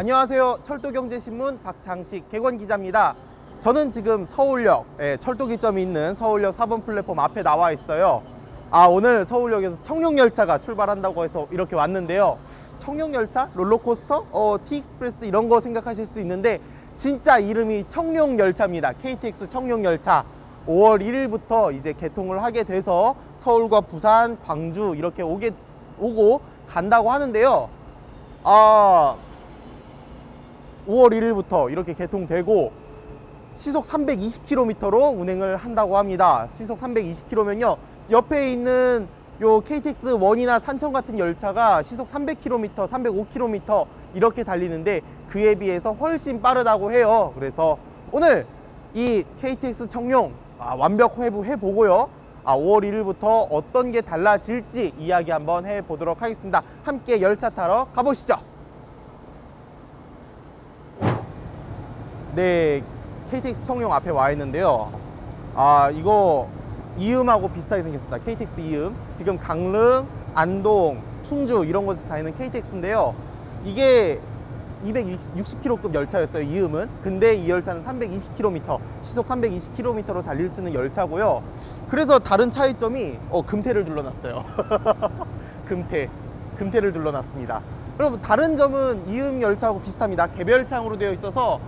안녕하세요. 철도경제신문 박장식 객원기자입니다. 저는 지금 서울역 철도기점이 있는 서울역 4번 플랫폼 앞에 나와 있어요. 오늘 서울역에서 청룡열차가 출발한다고 해서 이렇게 왔는데요. 청룡열차? 롤러코스터? T익스프레스 이런 거 생각하실 수도 있는데 진짜 이름이 청룡열차입니다. KTX 청룡열차. 5월 1일부터 이제 개통을 하게 돼서 서울과 부산, 광주 이렇게 오고 간다고 하는데요. 5월 1일부터 이렇게 개통되고 시속 320km로 운행을 한다고 합니다. 시속 320km면요. 옆에 있는 요 KTX 원이나 산청 같은 열차가 시속 300km, 305km 이렇게 달리는데 그에 비해서 훨씬 빠르다고 해요. 그래서 오늘 이 KTX 청룡 완벽 회부해보고요. 5월 1일부터 어떤 게 달라질지 이야기 한번 해보도록 하겠습니다. 함께 열차 타러 가보시죠. 네, KTX 청룡 앞에 와 있는데요. 이거 이음하고 비슷하게 생겼습니다. KTX 이음. 지금 강릉, 안동, 충주 이런 곳에서 다니는 KTX인데요. 이게 260km급 열차였어요, 이음은. 근데 이 열차는 320km, 시속 320km로 달릴 수 있는 열차고요. 그래서 다른 차이점이 금태를 둘러놨어요. 금태를 둘러놨습니다. 여러분, 다른 점은 이음 열차하고 비슷합니다. 개별창으로 되어 있어서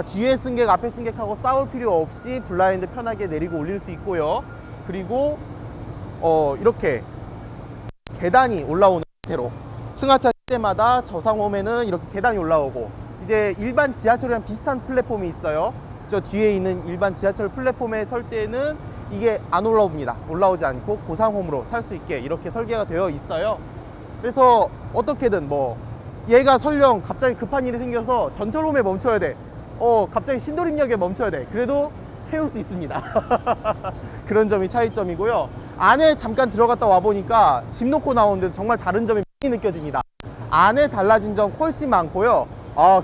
뒤에 승객, 앞에 승객하고 싸울 필요 없이 블라인드 편하게 내리고 올릴 수 있고요. 그리고 이렇게 계단이 올라오는 형태로 승하차 때마다 저상홈에는 이렇게 계단이 올라오고, 이제 일반 지하철이랑 비슷한 플랫폼이 있어요. 저 뒤에 있는 일반 지하철 플랫폼에 설 때는 이게 안 올라옵니다. 올라오지 않고 고상홈으로 탈 수 있게 이렇게 설계가 되어 있어요. 그래서 어떻게든 얘가 설령 갑자기 급한 일이 생겨서 전철홈에 멈춰야 돼, 갑자기 신도림역에 멈춰야 돼, 그래도 태울 수 있습니다. 그런 점이 차이점이고요. 안에 잠깐 들어갔다 와보니까 집 놓고 나오는데 정말 다른 점이 많이 느껴집니다. 안에 달라진 점 훨씬 많고요.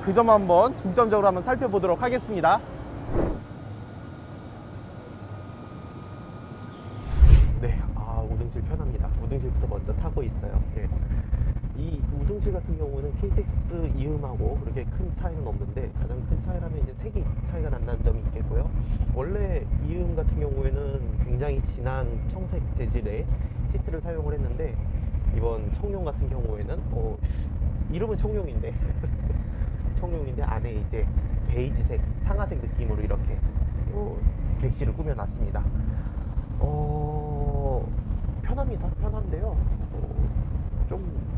그 점 한번 중점적으로 한번 살펴보도록 하겠습니다. 네, 우등실 편합니다. 우등실부터 먼저 타고 있어요. 네. 이 우등실 같은 경우는 KTX 이음하고 그렇게 큰 차이는 없는데, 가장 큰 차이라면 이제 색이 차이가 난다는 점이 있겠고요. 원래 이음 같은 경우에는 굉장히 진한 청색 재질의 시트를 사용을 했는데, 이번 청룡 같은 경우에는 이름은 청룡인데 청룡인데 안에 이제 베이지색, 상아색 느낌으로 이렇게 객실을 꾸며놨습니다. 편합니다. 편한데요. 좀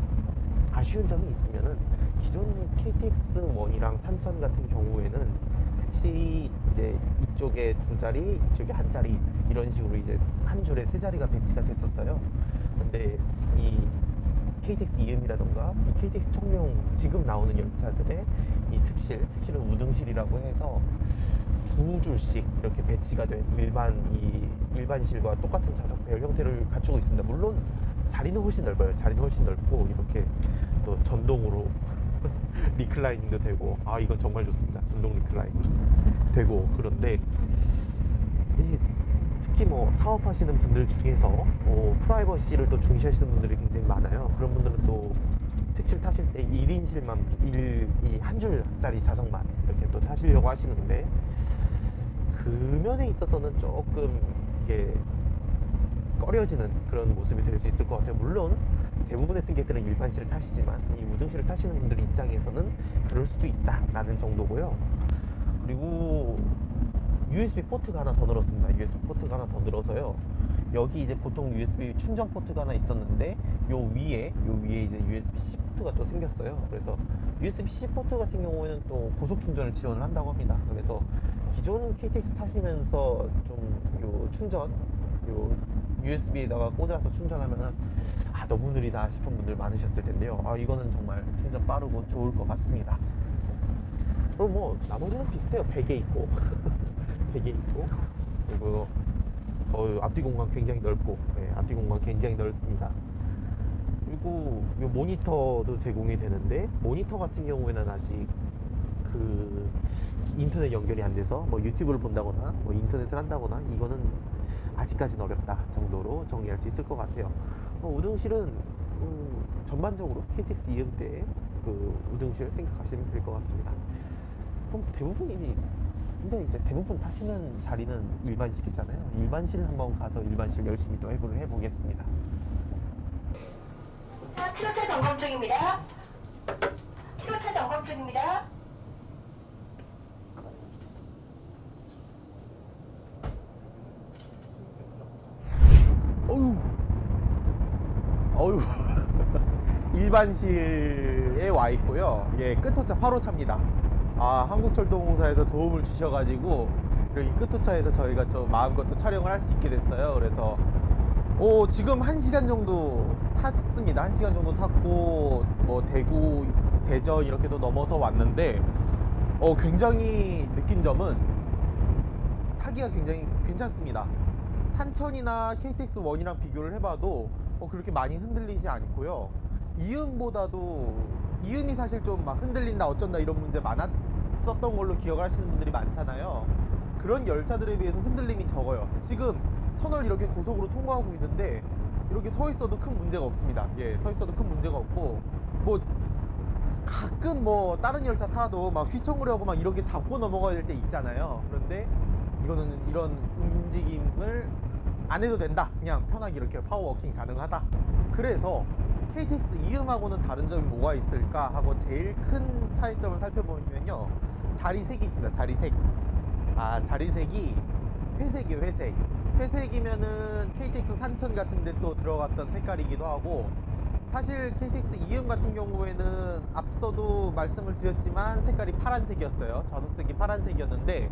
아쉬운 점이 있으면은 기존 KTX 원이랑 산천 같은 경우에는 확실히 이제 이쪽에 두 자리, 이쪽에 한 자리 이런 식으로 이제 한 줄에 세 자리가 배치가 됐었어요. 근데 이 KTX 이음이라던가 이 KTX 청룡 지금 나오는 열차들의 이 특실은 우등실이라고 해서 두 줄씩 이렇게 배치가 된 일반실과 똑같은 좌석 배열 형태를 갖추고 있습니다. 물론 자리는 훨씬 넓어요. 자리는 훨씬 넓고 이렇게 또 전동으로 리클라이닝도 되고, 이건 정말 좋습니다. 전동 리클라이닝 되고. 그런데 특히 사업하시는 분들 중에서 프라이버시를 또 중시하시는 분들이 굉장히 많아요. 그런 분들은 또 특실 타실 때 1인실만 한 줄짜리 좌석만 이렇게 또 타시려고 하시는데, 그 면에 있어서는 조금 이게 꺼려지는 그런 모습이 될 수 있을 것 같아요. 물론 대부분의 승객들은 일반실을 타시지만 이 우등실을 타시는 분들 입장에서는 그럴 수도 있다라는 정도고요. 그리고 USB 포트가 하나 더 늘었습니다. USB 포트가 하나 더 늘어서요. 여기 이제 보통 USB 충전 포트가 하나 있었는데 요 위에 이제 USB-C 포트가 또 생겼어요. 그래서 USB-C 포트 같은 경우에는 또 고속 충전을 지원을 한다고 합니다. 그래서 기존 KTX 타시면서 좀 요 충전, USB에다가 꽂아서 충전하면은 너무 느리다 싶은 분들 많으셨을 텐데요. 이거는 정말 충전 빠르고 좋을 것 같습니다. 그리고 나머지는 비슷해요. 베개 있고 그리고 앞뒤 공간 굉장히 넓고, 앞뒤 공간 굉장히 넓습니다. 그리고 이 모니터도 제공이 되는데, 모니터 같은 경우에는 아직 그 인터넷 연결이 안 돼서 유튜브를 본다거나 인터넷을 한다거나 이거는 아직까지는 어렵다 정도로 정리할 수 있을 것 같아요. 우등실은 전반적으로 KTX 이음 때 그 우등실 생각하시면 될 것 같습니다. 그럼 대부분이 근데 이제 대부분 타시는 자리는 일반실이잖아요. 일반실 한번 가서 일반실 열심히 또 해보겠습니다. 7호차 점검 중입니다. 7호차 점검 중입니다. 어휴 일반실에 와 있고요. 예, 끝호차 8호차입니다. 아, 한국철도공사에서 도움을 주셔가지고 여기 끝호차에서 저희가 좀 마음껏 또 촬영을 할 수 있게 됐어요. 그래서 지금 1시간 정도 탔습니다. 1시간 정도 탔고 뭐 대구, 대전 이렇게 도 넘어서 왔는데 굉장히 느낀 점은 타기가 굉장히 괜찮습니다. 산천이나 KTX 1이랑 비교를 해봐도 그렇게 많이 흔들리지 않고요. 이음이 사실 좀 막 흔들린다 어쩐다 이런 문제 많았었던 걸로 기억을 하시는 분들이 많잖아요. 그런 열차들에 비해서 흔들림이 적어요. 지금 터널 이렇게 고속으로 통과하고 있는데 이렇게 서 있어도 큰 문제가 없습니다. 예, 서 있어도 큰 문제가 없고 뭐 가끔 뭐 다른 열차 타도 막 휘청거리고 막 이렇게 잡고 넘어가야 될 때 있잖아요. 그런데 이거는 이런 움직임을 안 해도 된다. 그냥 편하게 이렇게 파워워킹 가능하다. 그래서 KTX 이음하고는 다른 점이 뭐가 있을까 하고 제일 큰 차이점을 살펴보면요, 자리색이 있습니다. 자리색. 자리색이 회색이에요. 회색이면은 KTX 산천 같은 데 또 들어갔던 색깔이기도 하고, 사실 KTX 이음 같은 경우에는 앞서도 말씀을 드렸지만 색깔이 파란색이었어요. 좌석색이 파란색이었는데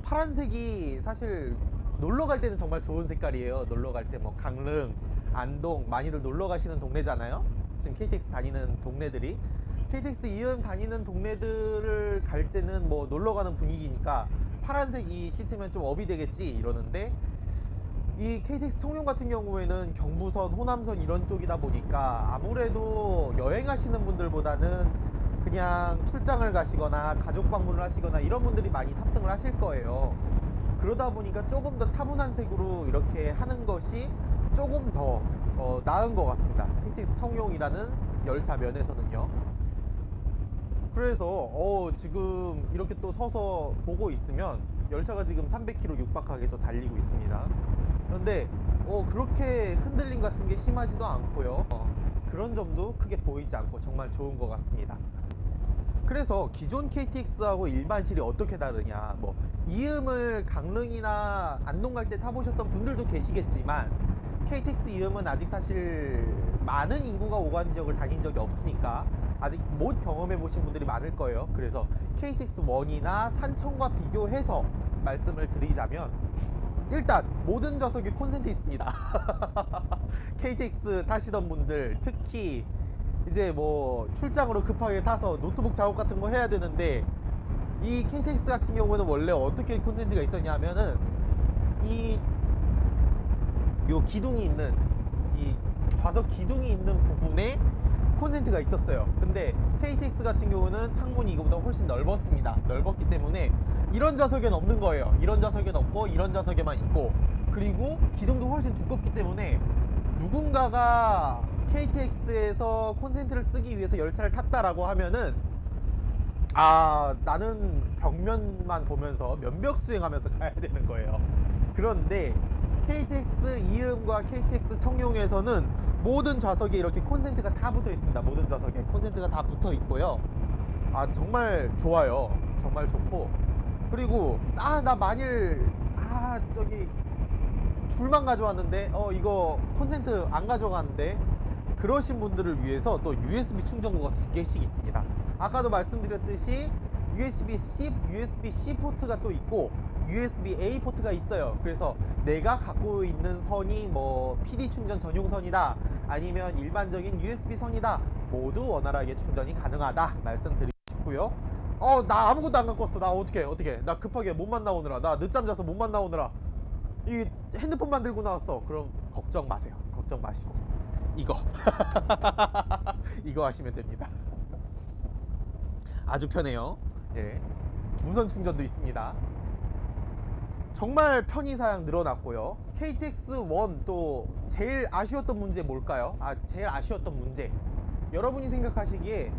파란색이 사실 놀러 갈 때는 정말 좋은 색깔이에요. 놀러 갈 때 뭐 강릉, 안동 많이들 놀러 가시는 동네잖아요. 지금 KTX 다니는 동네들이 KTX 이음 다니는 동네들을 갈 때는 뭐 놀러 가는 분위기니까 파란색 이 시트면 좀 업이 되겠지 이러는데, 이 KTX 청룡 같은 경우에는 경부선, 호남선 이런 쪽이다 보니까 아무래도 여행하시는 분들보다는 그냥 출장을 가시거나 가족 방문을 하시거나 이런 분들이 많이 탑승을 하실 거예요. 그러다 보니까 조금 더 차분한 색으로 이렇게 하는 것이 조금 더 나은 것 같습니다. KTX 청룡이라는 열차 면에서는요. 그래서 지금 이렇게 또 서서 보고 있으면 열차가 지금 300km 육박하게 또 달리고 있습니다. 그런데 그렇게 흔들림 같은 게 심하지도 않고요. 그런 점도 크게 보이지 않고 정말 좋은 것 같습니다. 그래서 기존 KTX하고 일반실이 어떻게 다르냐, 뭐 이음을 강릉이나 안동 갈 때 타보셨던 분들도 계시겠지만 KTX 이음은 아직 사실 많은 인구가 오가는 지역을 다닌 적이 없으니까 아직 못 경험해 보신 분들이 많을 거예요. 그래서 KTX 1이나 산천과 비교해서 말씀을 드리자면, 일단 모든 좌석에 콘센트 있습니다. KTX 타시던 분들, 특히 이제 뭐 출장으로 급하게 타서 노트북 작업 같은 거 해야 되는데, 이 KTX 같은 경우는 원래 어떻게 콘센트가 있었냐면은 요 기둥이 있는, 이 좌석 기둥이 있는 부분에 콘센트가 있었어요. 근데 KTX 같은 경우는 창문이 이거보다 훨씬 넓었습니다. 넓었기 때문에 이런 좌석엔 없는 거예요. 이런 좌석엔 없고 이런 좌석에만 있고, 그리고 기둥도 훨씬 두껍기 때문에 누군가가 KTX에서 콘센트를 쓰기 위해서 열차를 탔다라고 하면은 나는 벽면만 보면서 면벽 수행하면서 가야 되는 거예요. 그런데 KTX 이음과 KTX 청룡에서는 모든 좌석에 이렇게 콘센트가 다 붙어 있습니다. 모든 좌석에 콘센트가 다 붙어 있고요. 정말 좋아요. 정말 좋고, 그리고 나 만일 저기 줄만 가져왔는데 이거 콘센트 안 가져갔는데, 그러신 분들을 위해서 또 USB 충전구가 2개씩 있습니다. 아까도 말씀드렸듯이 USB-C, USB-C 포트가 또 있고 USB-A 포트가 있어요. 그래서 내가 갖고 있는 선이 뭐 PD 충전 전용 선이다, 아니면 일반적인 USB 선이다, 모두 원활하게 충전이 가능하다 말씀드리고 싶고요. 나 아무것도 안 갖고 왔어. 나 어떻게 나 급하게 몸만 나오느라, 나 늦잠 자서 몸만 나오느라 이 핸드폰만 들고 나왔어. 그럼 걱정 마세요. 걱정 마시고 이거 이거 하시면 됩니다. 아주 편해요. 예, 무선 충전도 있습니다. 정말 편의사양 늘어났고요. KTX 1 또 제일 아쉬웠던 문제 뭘까요? 제일 아쉬웠던 문제, 여러분이 생각하시기에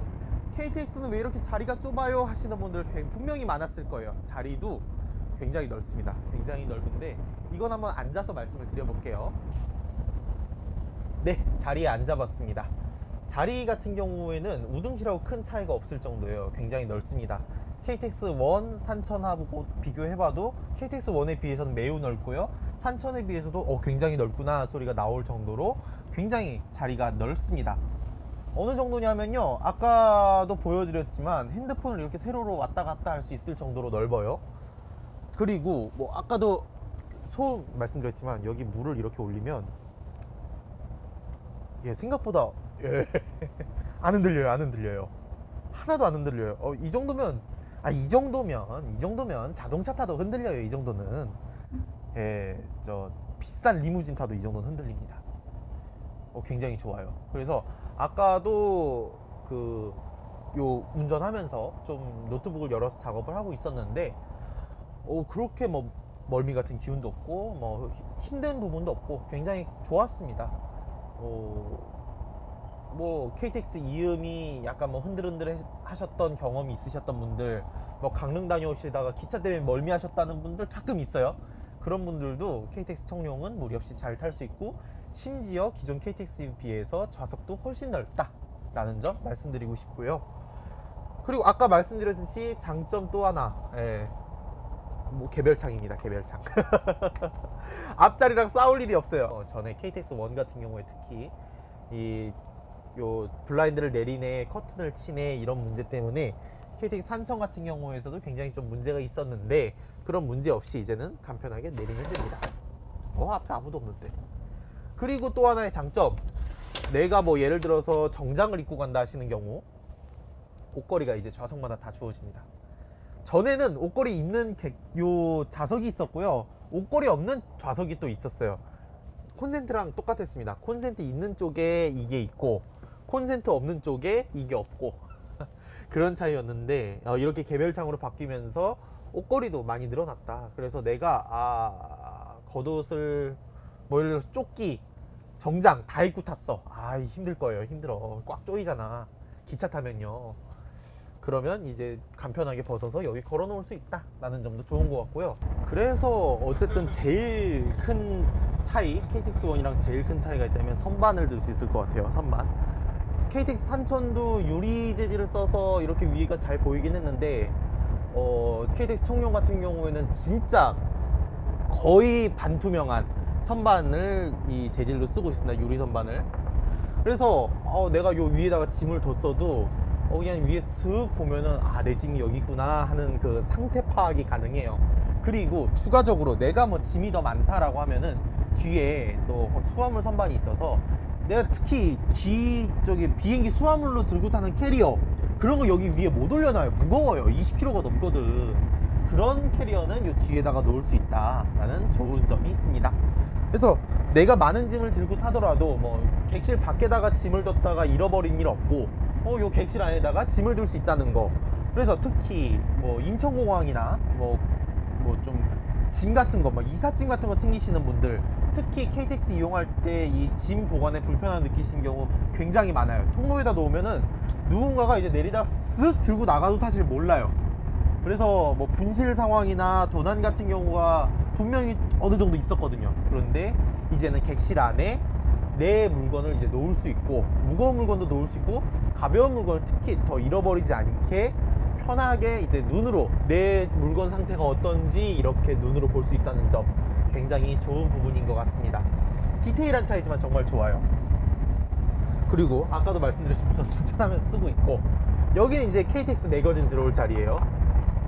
KTX는 왜 이렇게 자리가 좁아요 하시는 분들 분명히 많았을 거예요. 자리도 굉장히 넓습니다. 굉장히 넓은데 이건 한번 앉아서 말씀을 드려볼게요. 네, 자리에 앉아봤습니다. 자리 같은 경우에는 우등실하고 큰 차이가 없을 정도예요. 굉장히 넓습니다. KTX1 산천하고 비교해봐도 KTX1에 비해서는 매우 넓고요. 산천에 비해서도 굉장히 넓구나 소리가 나올 정도로 굉장히 자리가 넓습니다. 어느 정도냐면요, 아까도 보여드렸지만 핸드폰을 이렇게 세로로 왔다 갔다 할 수 있을 정도로 넓어요. 그리고 뭐 아까도 처음 말씀드렸지만 여기 물을 이렇게 올리면 생각보다 안 흔들려요. 안 흔들려요. 하나도 안 흔들려요. 이 정도면 자동차 타도 흔들려요. 이 정도는 저 비싼 리무진 타도 이 정도는 흔들립니다. 굉장히 좋아요. 그래서 아까도 요 운전하면서 좀 노트북을 열어서 작업을 하고 있었는데 그렇게 뭐 멀미 같은 기운도 없고 뭐 힘든 부분도 없고 굉장히 좋았습니다. 뭐 KTX 이음이 약간 뭐 흔들흔들 하셨던 경험이 있으셨던 분들, 뭐 강릉 다녀오시다가 기차 때문에 멀미 하셨다는 분들 가끔 있어요. 그런 분들도 KTX 청룡은 무리 없이 잘 탈 수 있고, 심지어 기존 KTX에 비해서 좌석도 훨씬 넓다 라는 점 말씀드리고 싶고요. 그리고 아까 말씀드렸듯이 장점 또 하나, 뭐 개별창입니다. 개별창. 앞자리랑 싸울 일이 없어요. 전에 KTX1 같은 경우에 특히 요 블라인드를 내리네, 커튼을 치네 이런 문제 때문에 KTX 산천 같은 경우에서도 굉장히 좀 문제가 있었는데, 그런 문제 없이 이제는 간편하게 내리면 됩니다. 앞에 아무도 없는데. 그리고 또 하나의 장점, 내가 뭐 예를 들어서 정장을 입고 간다 하시는 경우 옷걸이가 이제 좌석마다 다 주어집니다. 전에는 옷걸이 있는 요 좌석이 있었고요, 옷걸이 없는 좌석이 또 있었어요. 콘센트랑 똑같았습니다. 콘센트 있는 쪽에 이게 있고 콘센트 없는 쪽에 이게 없고 그런 차이였는데, 이렇게 개별창으로 바뀌면서 옷걸이도 많이 늘어났다. 그래서 내가 겉옷을 뭐 예를 들어서 조끼, 정장 다 입고 탔어. 힘들 거예요. 힘들어. 꽉 조이잖아. 기차 타면요. 그러면 이제 간편하게 벗어서 여기 걸어 놓을 수 있다 라는 점도 좋은 것 같고요. 그래서 어쨌든 제일 큰 차이, KTX1이랑 제일 큰 차이가 있다면 선반을 들 수 있을 것 같아요. 선반. KTX 산천도 유리 재질을 써서 이렇게 위가 잘 보이긴 했는데, KTX 청룡 같은 경우에는 진짜 거의 반투명한 선반을 이 재질로 쓰고 있습니다. 유리 선반을. 그래서 내가 요 위에다가 짐을 뒀어도 그냥 위에 쓱 보면은 내 짐이 여기 있구나 하는 그 상태 파악이 가능해요. 그리고 추가적으로 내가 뭐 짐이 더 많다라고 하면은 뒤에 또 수화물 선반이 있어서, 내가 특히 비행기 수화물로 들고 타는 캐리어 그런 거 여기 위에 못 올려놔요. 무거워요. 20kg가 넘거든. 그런 캐리어는 요 뒤에다가 놓을 수 있다라는 좋은 점이 있습니다. 그래서 내가 많은 짐을 들고 타더라도 뭐 객실 밖에다가 짐을 뒀다가 잃어버린 일 없고, 요 객실 안에다가 짐을 둘 수 있다는 거. 그래서 특히 뭐 인천공항이나 뭐 좀 짐 같은 거, 뭐 이삿짐 같은 거 챙기시는 분들, 특히 KTX 이용할 때 이 짐 보관에 불편함 느끼시는 경우 굉장히 많아요. 통로에다 놓으면은 누군가가 이제 내리다 쓱 들고 나가도 사실 몰라요. 그래서 뭐 분실 상황이나 도난 같은 경우가 분명히 어느 정도 있었거든요. 그런데 이제는 객실 안에 내 물건을 이제 놓을 수 있고, 무거운 물건도 놓을 수 있고, 가벼운 물건을 특히 더 잃어버리지 않게 편하게 이제 눈으로 내 물건 상태가 어떤지 이렇게 눈으로 볼 수 있다는 점, 굉장히 좋은 부분인 것 같습니다. 디테일한 차이지만 정말 좋아요. 그리고 아까도 말씀드렸지만 우선 충전하면 쓰고 있고, 여기는 이제 KTX 매거진 들어올 자리예요.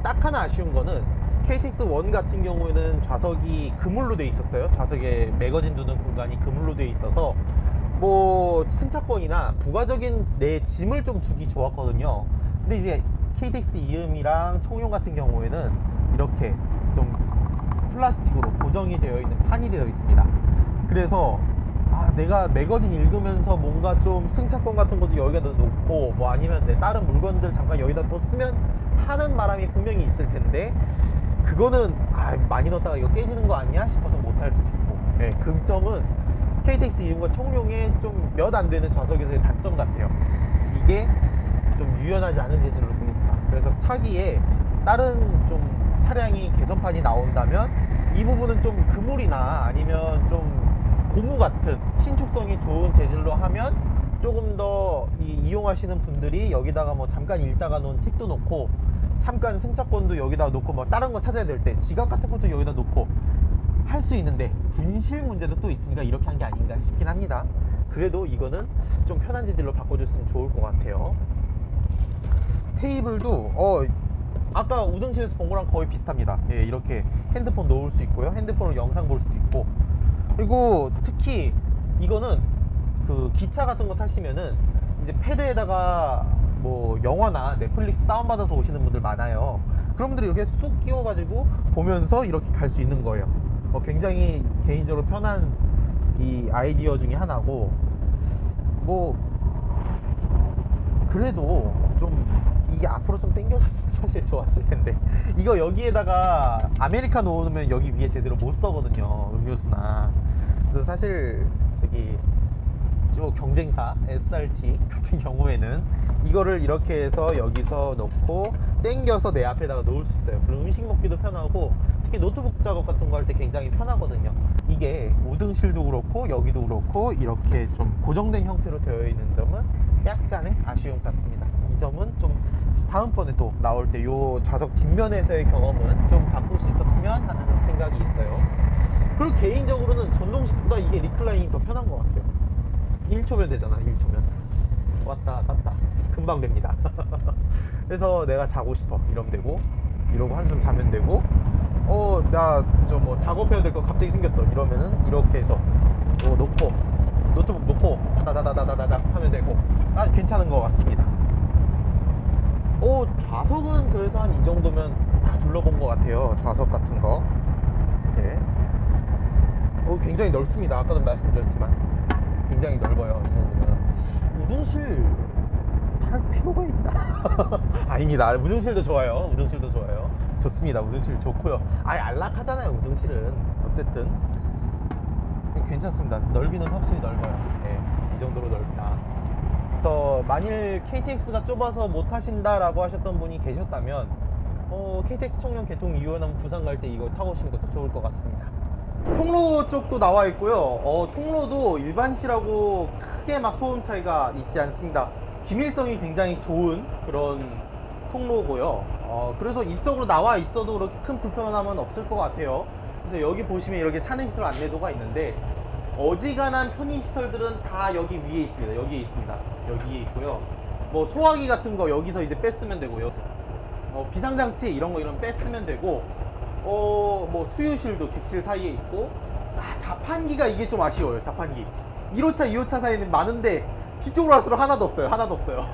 딱 하나 아쉬운 거는 KTX1 같은 경우에는 좌석이 그물로 돼 있었어요. 좌석에 매거진 두는 공간이 그물로 돼 있어서 뭐 승차권이나 부가적인 내 짐을 좀 두기 좋았거든요. 근데 이제 KTX 이음이랑 청룡 같은 경우에는 이렇게 좀 플라스틱으로 고정이 되어 있는 판이 되어 있습니다. 그래서 내가 매거진 읽으면서 뭔가 좀 승차권 같은 것도 여기다 놓고, 뭐 아니면 내 다른 물건들 잠깐 여기다 더 쓰면 하는 바람이 분명히 있을 텐데, 그거는 많이 넣었다가 이거 깨지는 거 아니야 싶어서 못할 수도 있고. 극점은 KTX 이음과 청룡의 좀 몇 안 되는 좌석에서의 단점 같아요. 이게 좀 유연하지 않은 재질로 보입니다. 그래서 차기에 다른 좀 차량이 개선판이 나온다면 이 부분은 좀 그물이나 아니면 좀 고무 같은 신축성이 좋은 재질로 하면 조금 더 이용하시는 분들이 여기다가 뭐 잠깐 읽다가 놓은 책도 놓고 잠깐 승차권도 여기다 놓고 뭐 다른 거 찾아야 될 때 지갑 같은 것도 여기다 놓고 할 수 있는데 분실 문제도 또 있으니까 이렇게 한 게 아닌가 싶긴 합니다. 그래도 이거는 좀 편한 재질로 바꿔줬으면 좋을 것 같아요. 테이블도 아까 우등실에서 본 거랑 거의 비슷합니다. 예, 이렇게 핸드폰 놓을 수 있고요. 핸드폰으로 영상 볼 수도 있고. 그리고 특히 이거는 그 기차 같은 거 타시면은 이제 패드에다가 뭐 영화나 넷플릭스 다운받아서 오시는 분들 많아요. 그런 분들이 이렇게 쑥 끼워가지고 보면서 이렇게 갈 수 있는 거예요. 굉장히 개인적으로 편한 이 아이디어 중에 하나고, 뭐 그래도 좀 이게 앞으로 좀 당겨졌으면 사실 좋았을 텐데, 이거 여기에다가 아메리카노 넣으면 여기 위에 제대로 못 써거든요, 음료수나. 그래서 사실 저기 저 경쟁사 SRT 같은 경우에는 이거를 이렇게 해서 여기서 넣고 당겨서 내 앞에다가 놓을 수 있어요. 그럼 음식 먹기도 편하고 특히 노트북 작업 같은 거 할 때 굉장히 편하거든요. 이게 우등실도 그렇고 여기도 그렇고 이렇게 좀 고정된 형태로 되어 있는 점은 약간의 아쉬움 같습니다. 이 점은 좀 다음번에 또 나올 때 요 좌석 뒷면에서의 경험은 좀 바꿀 수 있었으면 하는 생각이 있어요. 그리고 개인적으로는 전동식보다 이게 리클라이닝이 더 편한 것 같아요. 1초면 되잖아. 1초면 왔다 갔다 금방 됩니다. 그래서 내가 자고 싶어 이러면 되고, 이러고 한숨 자면 되고, 나 저 뭐 작업해야 될 거 갑자기 생겼어 이러면은 이렇게 해서 놓고 노트북 놓고 다다다다다다 하면 되고, 괜찮은 것 같습니다. 좌석은 그래서 한 이 정도면 다 둘러본 것 같아요. 좌석 같은 거. 네. 굉장히 넓습니다. 아까도 말씀드렸지만 굉장히 넓어요. 이 정도면 우등실 탈 필요가 있나? 아닙니다. 우등실도 좋아요. 우등실도 좋아요. 좋습니다. 우등실 좋고요. 안락하잖아요. 우등실은 어쨌든 괜찮습니다. 넓이는 확실히 넓어요. 네, 이 정도로 넓다. 그래서 만일 KTX가 좁아서 못 타신다라고 하셨던 분이 계셨다면 KTX 청년 개통 이후에 부산 갈 때 이거 타고 오시는 것도 좋을 것 같습니다. 통로 쪽도 나와 있고요. 통로도 일반실하고 크게 막 소음 차이가 있지 않습니다. 기밀성이 굉장히 좋은 그런 통로고요. 그래서 입석으로 나와 있어도 그렇게 큰 불편함은 없을 것 같아요. 그래서 여기 보시면 이렇게 차내시설 안내도가 있는데 어지간한 편의시설들은 다 여기 위에 있습니다. 여기에 있습니다. 여기에 있고요. 뭐 소화기 같은 거 여기서 이제 뺐으면 되고요. 비상장치 이런 거 뺐으면 되고, 뭐 수유실도 객실 사이에 있고, 자판기가 이게 좀 아쉬워요. 자판기 1호차 2호차 사이에는 많은데 뒤쪽으로 갈수록 하나도 없어요. 하나도 없어요.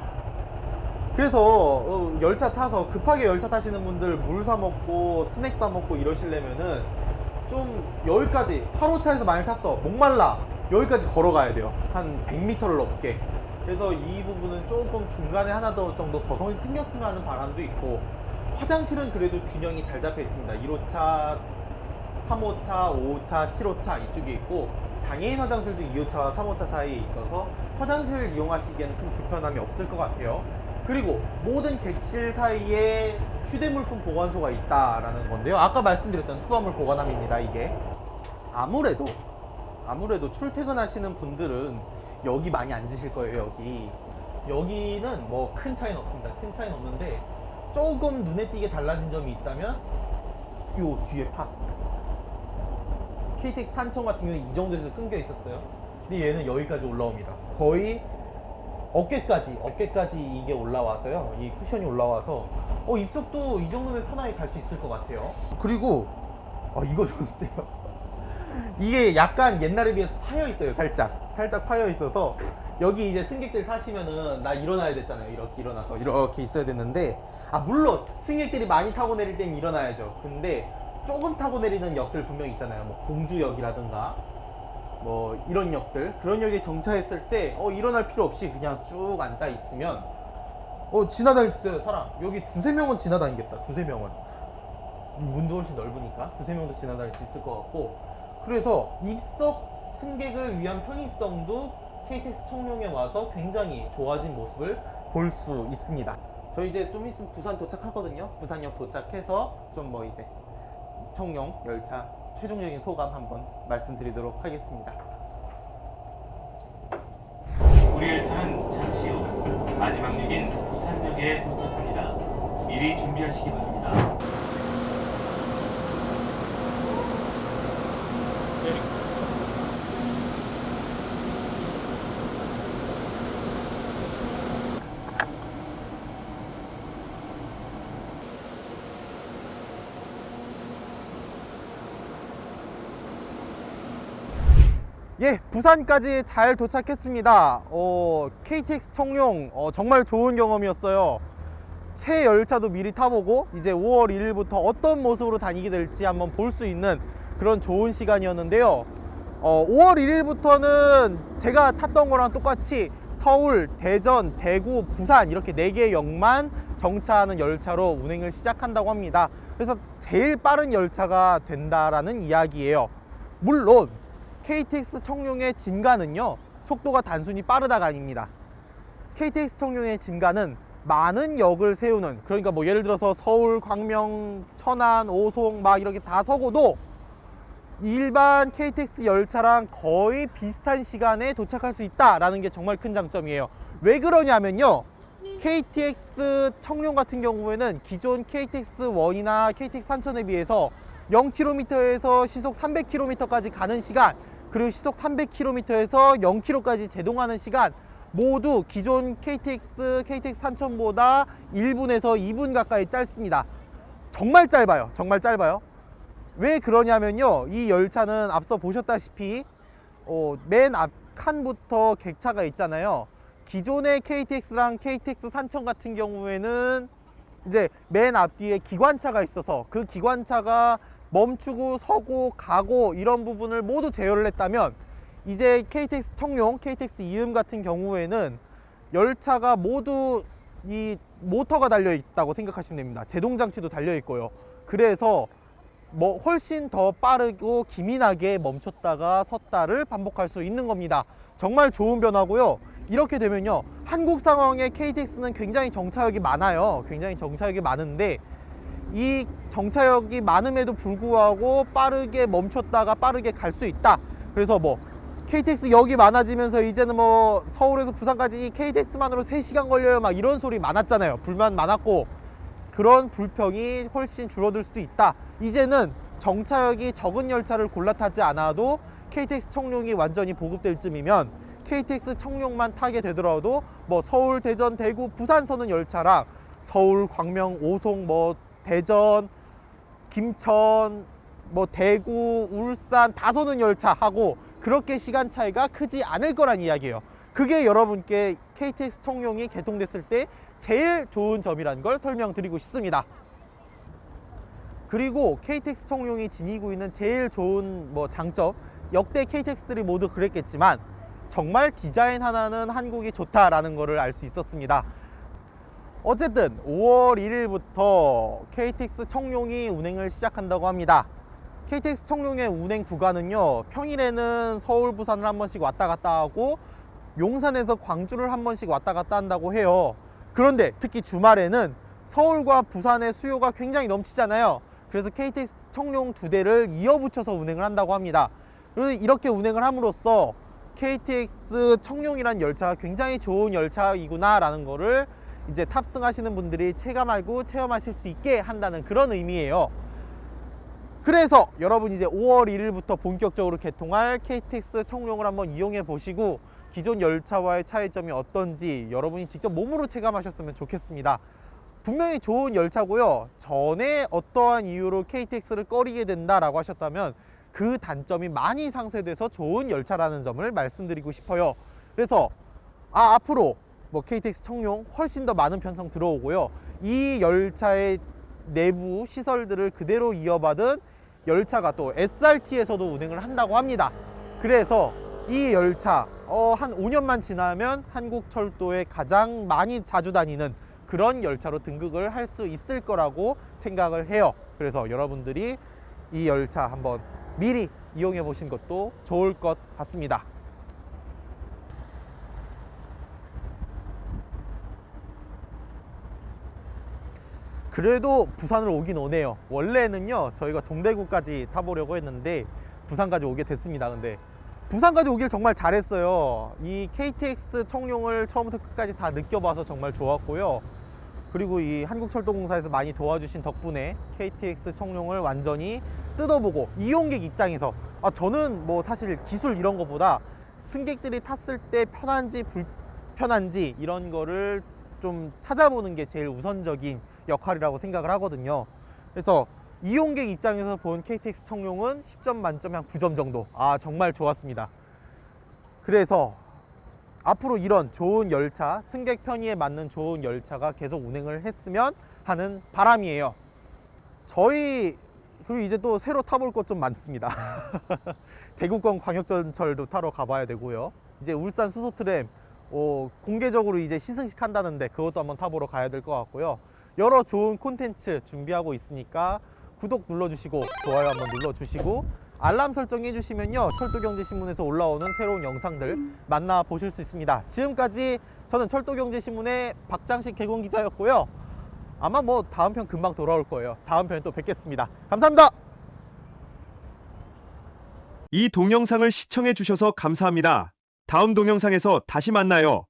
그래서 열차 타서 급하게 열차 타시는 분들 물 사 먹고 스낵 사 먹고 이러시려면은 좀 여기까지 8호차에서 많이 탔어, 목말라, 여기까지 걸어가야 돼요. 한 100m를 넘게. 그래서 이 부분은 조금 중간에 하나 더 정도 더 생겼으면 하는 바람도 있고, 화장실은 그래도 균형이 잘 잡혀 있습니다. 1호차, 3호차, 5호차, 7호차 이쪽에 있고, 장애인 화장실도 2호차와 3호차 사이에 있어서 화장실 이용하시기에는 큰 불편함이 없을 것 같아요. 그리고 모든 객실 사이에 휴대물품 보관소가 있다라는 건데요. 아까 말씀드렸던 수화물 보관함입니다. 이게 아무래도 출퇴근하시는 분들은 여기 많이 앉으실 거예요. 여기는 뭐 큰 차이는 없습니다. 큰 차이는 없는데 조금 눈에 띄게 달라진 점이 있다면 요 뒤에 판 KTX 산청 같은 경우는 이 정도에서 끊겨 있었어요. 근데 얘는 여기까지 올라옵니다. 거의 어깨까지 이게 올라와서요. 이 쿠션이 올라와서 입석도 이 정도면 편하게 갈 수 있을 것 같아요. 그리고 이거 좋은데요. 이게 약간 옛날에 비해서 파여 있어요. 살짝 파여 있어서 여기 이제 승객들 타시면은 나 일어나야 됐잖아요. 이렇게 일어나서 이렇게 있어야 됐는데, 물론 승객들이 많이 타고 내릴 땐 일어나야죠. 근데 조금 타고 내리는 역들 분명히 있잖아요. 뭐 공주역이라든가 뭐 이런 역들, 그런 역에 정차했을 때 일어날 필요 없이 그냥 쭉 앉아 있으면 지나다닐 수 있어요. 사람 여기 두세 명은 지나다니겠다. 두세 명은 문도 훨씬 넓으니까 두세 명도 지나다닐 수 있을 것 같고, 그래서 입석 승객을 위한 편의성도 KTX 청룡에 와서 굉장히 좋아진 모습을 볼 수 있습니다. 저희 이제 좀 있으면 부산 도착하거든요. 부산역 도착해서 좀 뭐 이제 청룡 열차 최종적인 소감 한번 말씀드리도록 하겠습니다. 우리 열차는 잠시 후 마지막 역인 부산역에 도착합니다. 미리 준비하시기 바랍니다. 예, 부산까지 잘 도착했습니다. KTX 청룡 정말 좋은 경험이었어요. 새 열차도 미리 타보고 이제 5월 1일부터 어떤 모습으로 다니게 될지 한번 볼 수 있는 그런 좋은 시간이었는데요. 5월 1일부터는 제가 탔던 거랑 똑같이 서울, 대전, 대구, 부산 이렇게 4개의 역만 정차하는 열차로 운행을 시작한다고 합니다. 그래서 제일 빠른 열차가 된다라는 이야기예요. 물론 KTX 청룡의 진가는요, 속도가 단순히 빠르다가 아닙니다. KTX 청룡의 진가는 많은 역을 세우는, 그러니까 뭐 예를 들어서 서울, 광명, 천안, 오송 막 이렇게 다 서고도 일반 KTX 열차랑 거의 비슷한 시간에 도착할 수 있다라는 게 정말 큰 장점이에요. 왜 그러냐면요, KTX 청룡 같은 경우에는 기존 KTX1이나 KTX 산천에 비해서 0km에서 시속 300km까지 가는 시간, 그리고 시속 300km에서 0km까지 제동하는 시간 모두 기존 KTX 산천보다 1분에서 2분 가까이 짧습니다. 정말 짧아요. 정말 짧아요. 왜 그러냐면요, 이 열차는 앞서 보셨다시피 맨 앞 칸부터 객차가 있잖아요. 기존의 KTX랑 KTX 산천 같은 경우에는 이제 맨 앞뒤에 기관차가 있어서 그 기관차가 멈추고 서고 가고 이런 부분을 모두 제어를 했다면, 이제 KTX 청룡, KTX 이음 같은 경우에는 열차가 모두 이 모터가 달려 있다고 생각하시면 됩니다. 제동 장치도 달려 있고요. 그래서 뭐 훨씬 더 빠르고 기민하게 멈췄다가 섰다를 반복할 수 있는 겁니다. 정말 좋은 변화고요. 이렇게 되면요, 한국 상황에 KTX는 굉장히 정차역이 많아요. 굉장히 정차역이 많은데 이 정차역이 많음에도 불구하고 빠르게 멈췄다가 빠르게 갈 수 있다. 그래서 뭐 KTX 역이 많아지면서 이제는 뭐 서울에서 부산까지 KTX만으로 3시간 걸려요 막 이런 소리 많았잖아요. 불만 많았고, 그런 불평이 훨씬 줄어들 수도 있다. 이제는 정차역이 적은 열차를 골라 타지 않아도 KTX 청룡이 완전히 보급될 쯤이면 KTX 청룡만 타게 되더라도 뭐 서울, 대전, 대구, 부산 서는 열차랑 서울, 광명, 오송, 뭐 대전, 김천, 뭐 대구, 울산 다 서는 열차하고 그렇게 시간 차이가 크지 않을 거란 이야기예요. 그게 여러분께 KTX 청룡이 개통됐을 때 제일 좋은 점이라는 걸 설명드리고 싶습니다. 그리고 KTX 청룡이 지니고 있는 제일 좋은 뭐 장점, 역대 KTX들이 모두 그랬겠지만 정말 디자인 하나는 한국이 좋다라는 거를 알 수 있었습니다. 어쨌든 5월 1일부터 KTX 청룡이 운행을 시작한다고 합니다. KTX 청룡의 운행 구간은요, 평일에는 서울, 부산을 한 번씩 왔다 갔다 하고 용산에서 광주를 한 번씩 왔다 갔다 한다고 해요. 그런데 특히 주말에는 서울과 부산의 수요가 굉장히 넘치잖아요. 그래서 KTX 청룡 2대를 이어붙여서 운행을 한다고 합니다. 그리고 이렇게 운행을 함으로써 KTX 청룡이란 열차가 굉장히 좋은 열차이구나 라는 거를 이제 탑승하시는 분들이 체감하고 체험하실 수 있게 한다는 그런 의미예요. 그래서 여러분 이제 5월 1일부터 본격적으로 개통할 KTX 청룡을 한번 이용해 보시고 기존 열차와의 차이점이 어떤지 여러분이 직접 몸으로 체감하셨으면 좋겠습니다. 분명히 좋은 열차고요. 전에 어떠한 이유로 KTX를 꺼리게 된다라고 하셨다면 그 단점이 많이 상쇄돼서 좋은 열차라는 점을 말씀드리고 싶어요. 그래서 앞으로 뭐 KTX 청룡 훨씬 더 많은 편성 들어오고요. 이 열차의 내부 시설들을 그대로 이어받은 열차가 또 SRT에서도 운행을 한다고 합니다. 그래서 이 열차 한 5년만 지나면 한국 철도에 가장 많이 자주 다니는 그런 열차로 등극을 할 수 있을 거라고 생각을 해요. 그래서 여러분들이 이 열차 한번 미리 이용해 보신 것도 좋을 것 같습니다. 그래도 부산으로 오긴 오네요. 원래는요 저희가 동대구까지 타보려고 했는데 부산까지 오게 됐습니다. 근데 부산까지 오길 정말 잘했어요. 이 KTX 청룡을 처음부터 끝까지 다 느껴봐서 정말 좋았고요. 그리고 이 한국철도공사에서 많이 도와주신 덕분에 KTX 청룡을 완전히 뜯어보고 이용객 입장에서 저는 뭐 사실 기술 이런 거보다 승객들이 탔을 때 편한지 불편한지 이런 거를 좀 찾아보는 게 제일 우선적인 역할이라고 생각을 하거든요. 그래서 이용객 입장에서 본 KTX 청룡은 10점 만점에 한 9점 정도. 정말 좋았습니다. 그래서 앞으로 이런 좋은 열차, 승객 편의에 맞는 좋은 열차가 계속 운행을 했으면 하는 바람이에요. 그리고 이제 또 새로 타볼 것 좀 많습니다. 대구권 광역전철도 타러 가봐야 되고요. 이제 울산 수소트램 공개적으로 이제 시승식 한다는데 그것도 한번 타보러 가야 될 것 같고요. 여러 좋은 콘텐츠 준비하고 있으니까 구독 눌러주시고 좋아요 한번 눌러주시고 알람 설정해 주시면요 철도경제신문에서 올라오는 새로운 영상들 만나보실 수 있습니다. 지금까지 저는 철도경제신문의 박장식 개공기자였고요. 아마 뭐 다음 편 금방 돌아올 거예요. 다음 편에 또 뵙겠습니다. 감사합니다. 이 동영상을 시청해 주셔서 감사합니다. 다음 동영상에서 다시 만나요.